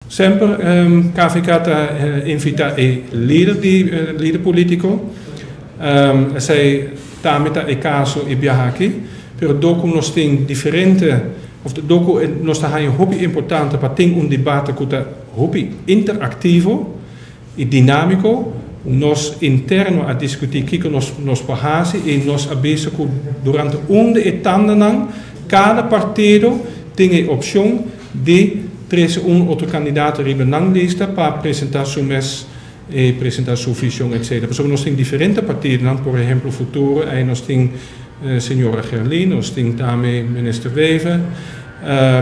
Sempre KVK invita e líder político. Sei tamita e caso e biahaki, pero docu nos tem diferente, of de docu nos tem een hobby importante para ter debate que é hobby interactivo e dinâmico, nos interno a discutir que nos pahasi e nos abisa que durante de etanda cada partido tem a opção de trazer outro candidato riba nang lista para apresentar sua mes e apresentar sua visão, etc. Então, nós temos diferentes partidos, por exemplo, Futuro, e nós temos senhora Gerlin, nós temos também minister Wever,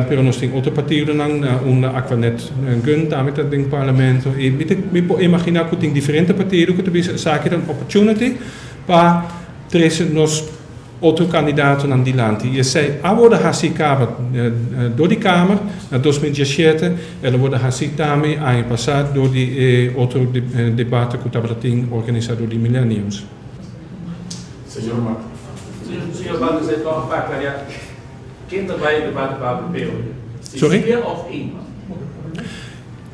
pero nós temos outro partido, uma Aquanet Gun, também tem parlamento, e me pode imaginar que tem diferentes partidos, que também sabe een opportunity para trazer nos outro candidato aan die land. Je zei, worden hasikaber door die Kamer, naar 2017, en worden hasikame aangepast door die outro debate que estava sendo organizado door die millenniums. Senhor Marco. Senhor Marco, você está para clarear quem vai debate para o PO? Sorry? Of één?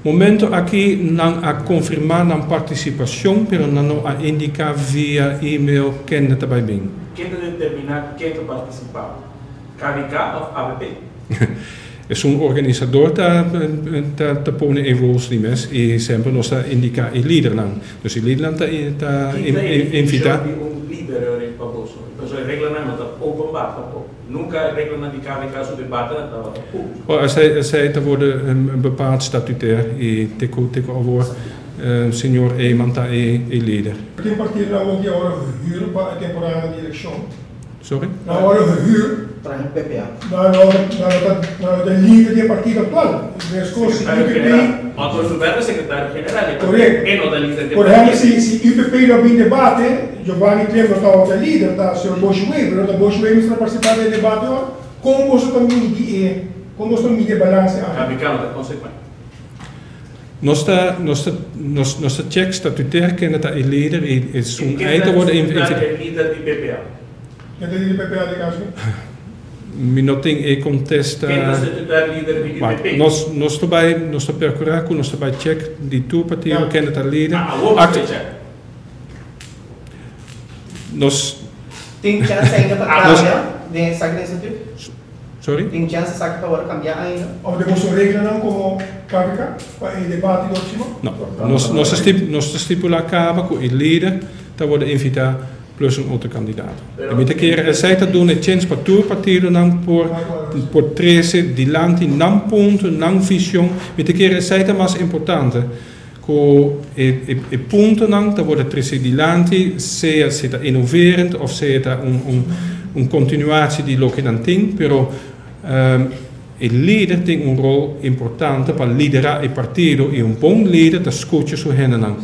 Momento aqui não a confirmar a participação, pero não a indicar via e-mail quem está bem. Quem determinar quem vai participar? KVK of ABP? É organizador que põe em roles die mes e sempre nos indica e líder não. Dus o líder está invita. Líder em Paboso. Então a regra não está openbaar. Nunca a regra de KVK sobre debate não está público. Zij te worden bepaald statutair e teko over senhor Eimanta e líder. Tem partido na onde agora huur para a temporada de eleição. Sorry? Na hora huur para o PPA. Na líder do partido atual. Antônio Silveira é secretário-geral. Correto. Por exemplo, se o UPP não vem debate, Giovanni Trevor está o líder, está o Sr. Bosch Weber, o Bosch Weber está participando do debate, como você também de balance? KVK não está consequente. Nossa check statutair kennen dat e líder e zo'n eind worden invitado. Líder de PPA. Quem é líder de PPA de caso? Minoting e contesta. Quem é o statutair líder de PPA? Nós estamos procurar, nós estamos check die two partido kennen dat líder. Nós tem chance ainda para cambiar nessa agressão? Sorry? Tem chance para cambiar ainda? Ou temos uma regra não como KVK para o debate do último? Não. Nós estipulamos acaba com o líder dat worden invitado plus een outro candidato. E met keer zij dat doen het chance para tuo partido não por 13 di lanti não ponto não visão. Met keer zij dat mais importante co e punto não dat worden 13 di lanti se está innoverend of se está continuatie die lo che non ting, però il leader tem rol importante para liderar il partito e buon leader dat scootje zo hen.